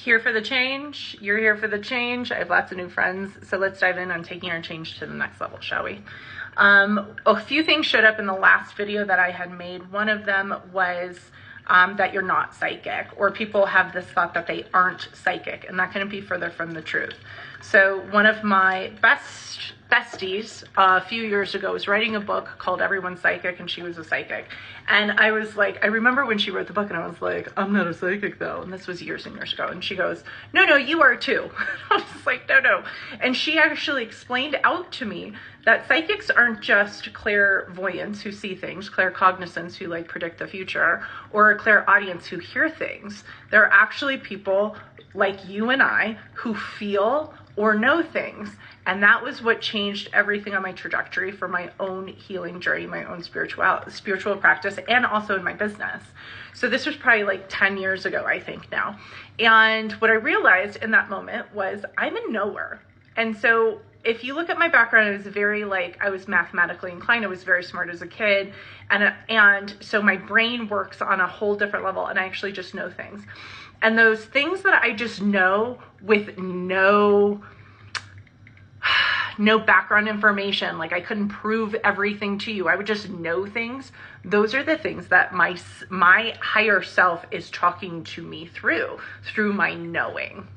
Here for the change? You're here for the change. I have lots of new friends. So let's dive in on taking our change to the next level, shall we? A few things showed up in the last video that I had made. One of them was that you're not psychic, or people have this thought that they aren't psychic, and that couldn't be further from the truth. So one of my besties a few years ago was writing a book called Everyone's Psychic, and she was a psychic. And I was like, I remember when she wrote the book and I was like, I'm not a psychic though. And this was years and years ago. And she goes, no, you are too. I was like, no. And she actually explained out to me that psychics aren't just clairvoyants who see things, claircognizants who like predict the future, or clairaudience who hear things. There are actually people like you and I who feel or know things. And that was what changed everything on my trajectory for my own healing journey, my own spiritual practice, and also in my business. So this was probably like 10 years ago, I think now. And what I realized in that moment was I'm a knower. And so if you look at my background, it was very I was mathematically inclined. I was very smart as a kid. And so my brain works on a whole different level, and I actually just know things. And those things that I just know with no background information, like I couldn't prove everything to you, I would just know things. Those are the things that my higher self is talking to me through my knowing.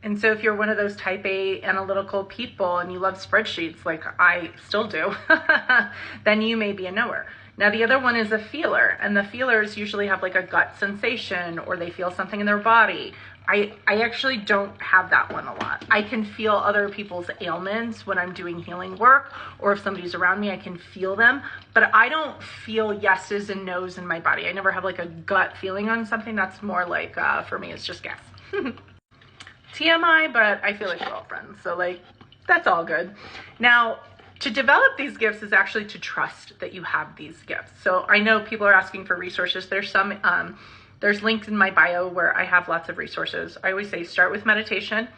And so if you're one of those type A analytical people and you love spreadsheets like I still do, then you may be a knower. Now the other one is a feeler, and the feelers usually have like a gut sensation, or they feel something in their body. I actually don't have that one a lot. I can feel other people's ailments when I'm doing healing work, or if somebody's around me, I can feel them, but I don't feel yeses and nos in my body. I never have like a gut feeling on something. That's more like, for me, it's just guess. TMI, but I feel like we're all friends. So like, that's all good. Now, to develop these gifts is actually to trust that you have these gifts. So I know people are asking for resources. There's links in my bio where I have lots of resources. I always say start with meditation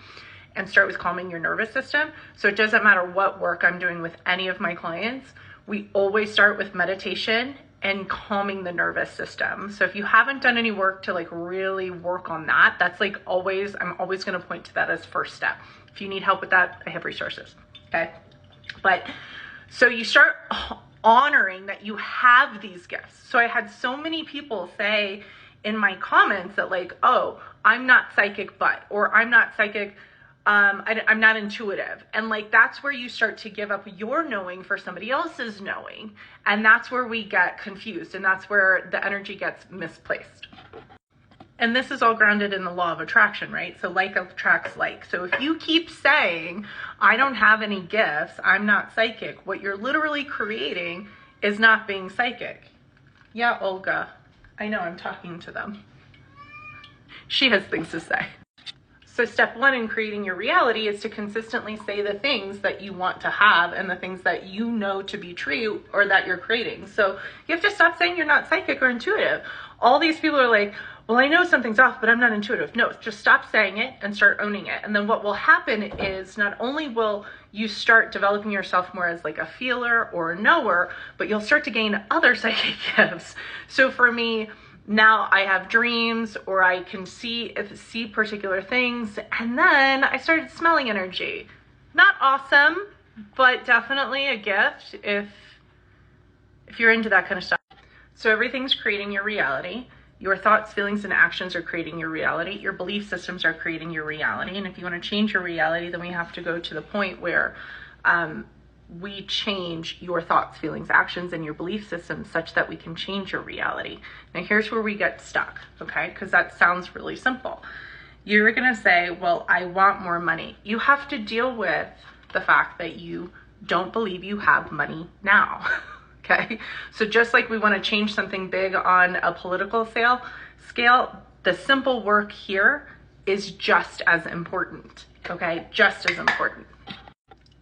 and start with calming your nervous system. So it doesn't matter what work I'm doing with any of my clients. We always start with meditation and calming the nervous system. So if you haven't done any work to like really work on that, that's like always, I'm always going to point to that as first step. If you need help with that, I have resources. Okay. But so you start honoring that you have these gifts. So I had so many people say in my comments that like, oh, I'm not psychic, or I'm not psychic, I'm not intuitive. And like, that's where you start to give up your knowing for somebody else's knowing. And that's where we get confused. And that's where the energy gets misplaced. And this is all grounded in the law of attraction, right? So like attracts like. So if you keep saying, I don't have any gifts, I'm not psychic, what you're literally creating is not being psychic. Yeah, Olga, I know, I'm talking to them. She has things to say. So step one in creating your reality is to consistently say the things that you want to have and the things that you know to be true or that you're creating. So you have to stop saying you're not psychic or intuitive. All these people are like, well, I know something's off, but I'm not intuitive. No, just stop saying it and start owning it. And then what will happen is not only will you start developing yourself more as like a feeler or a knower, but you'll start to gain other psychic gifts. So for me, now I have dreams, or I can see particular things. And then I started smelling energy. Not awesome, but definitely a gift if you're into that kind of stuff. So everything's creating your reality. Your thoughts, feelings, and actions are creating your reality. Your belief systems are creating your reality. And if you want to change your reality, then we have to go to the point where we change your thoughts, feelings, actions, and your belief systems such that we can change your reality. Now here's where we get stuck, okay? Because that sounds really simple. You're gonna say, well, I want more money. You have to deal with the fact that you don't believe you have money now, okay? So just like we wanna change something big on a political scale, the simple work here is just as important, okay? Just as important.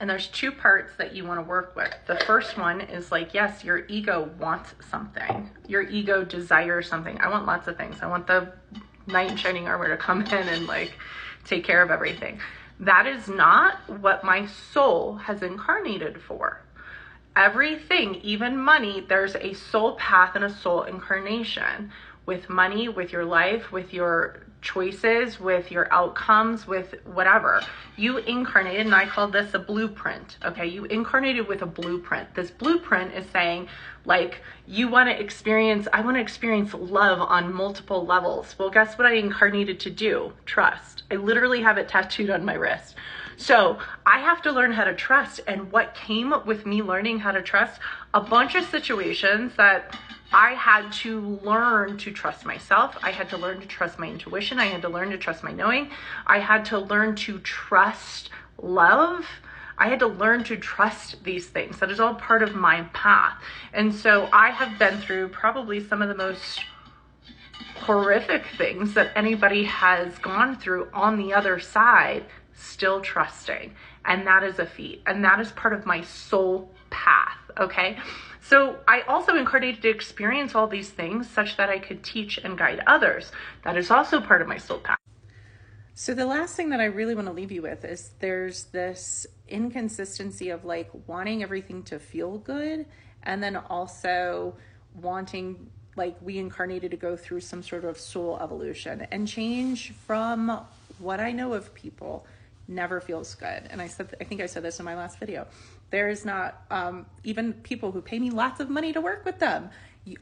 And there's two parts that you want to work with. The first one is like, yes, your ego wants something. Your ego desires something. I want lots of things. I want the knight in shining armor to come in and like take care of everything. That is not what my soul has incarnated for. Everything, even money, there's a soul path and a soul incarnation. with money, with your life, with your choices, with your outcomes, with whatever. You incarnated, and I call this a blueprint, okay? You incarnated with a blueprint. This blueprint is saying, like, I want to experience love on multiple levels. Well, guess what I incarnated to do? Trust. I literally have it tattooed on my wrist. So I have to learn how to trust. And what came with me learning how to trust? A bunch of situations that I had to learn to trust myself. I had to learn to trust my intuition. I had to learn to trust my knowing. I had to learn to trust love. I had to learn to trust these things. That is all part of my path. And so I have been through probably some of the most horrific things that anybody has gone through on the other side, still trusting. And that is a feat. And that is part of my soul path, okay? So I also incarnated to experience all these things such that I could teach and guide others. That is also part of my soul path. So the last thing that I really want to leave you with is there's this inconsistency of like wanting everything to feel good and then also wanting, like, we incarnated to go through some sort of soul evolution, and change from what I know of people never feels good. And I think I said this in my last video. There is not, even people who pay me lots of money to work with them,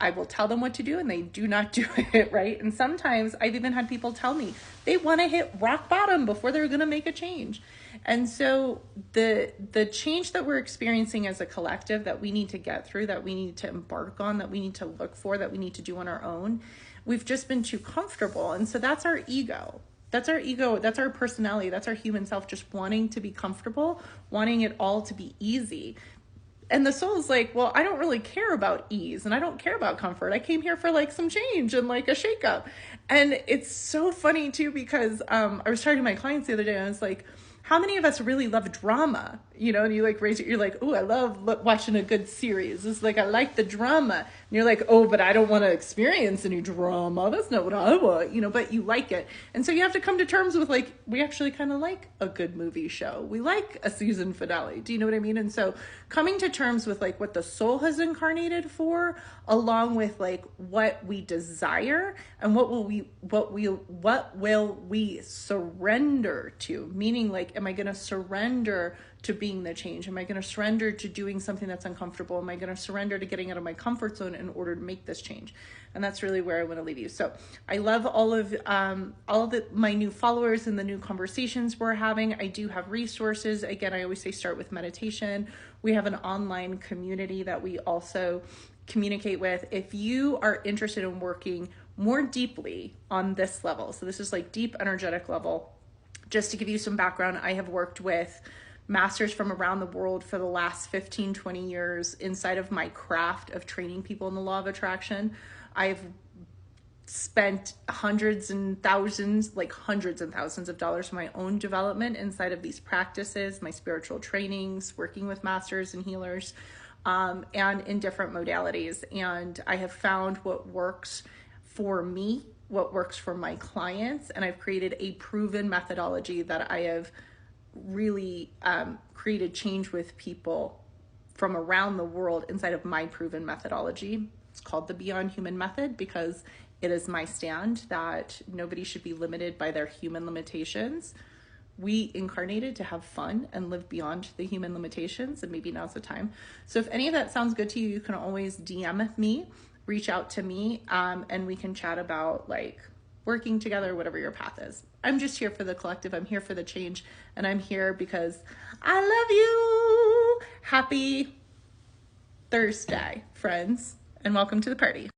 I will tell them what to do and they do not do it, right? And sometimes I've even had people tell me they want to hit rock bottom before they're going to make a change. And so the change that we're experiencing as a collective that we need to get through, that we need to embark on, that we need to look for, that we need to do on our own, we've just been too comfortable. And so that's our ego. That's our ego. That's our personality. That's our human self, just wanting to be comfortable, wanting it all to be easy. And the soul is like, well, I don't really care about ease and I don't care about comfort. I came here for like some change and like a shakeup. And it's so funny too, because I was talking to my clients the other day and I was like, how many of us really love drama? You know, and you like raise it, you're like, oh, I love watching a good series. It's like, I like the drama. And you're like, oh, but I don't want to experience any drama. That's not what I want, you know, but you like it. And so you have to come to terms with like, we actually kind of like a good movie show. We like a season finale. Do you know what I mean? And so coming to terms with like what the soul has incarnated for, along with like what we desire and what will we surrender to? Meaning like, am I going to surrender to being the change? Am I going to surrender to doing something that's uncomfortable? Am I going to surrender to getting out of my comfort zone in order to make this change? And that's really where I want to leave you. So I love all of my new followers and the new conversations we're having. I do have resources. Again, I always say start with meditation. We have an online community that we also communicate with. If you are interested in working more deeply on this level, so this is like deep energetic level, just to give you some background, I have worked with masters from around the world for the last 15, 20 years inside of my craft of training people in the law of attraction. I've spent hundreds and thousands of dollars for my own development inside of these practices, my spiritual trainings, working with masters and healers, and in different modalities. And I have found what works for me, what works for my clients, and I've created a proven methodology that I have really created change with people from around the world inside of my proven methodology. It's called the Beyond Human Method because it is my stand that nobody should be limited by their human limitations. We incarnated to have fun and live beyond the human limitations, and maybe now's the time. So if any of that sounds good to you, you can always DM me, reach out to me, and we can chat about like working together, whatever your path is. I'm just here for the collective. I'm here for the change, and I'm here because I love you. Happy Thursday, friends, and welcome to the party.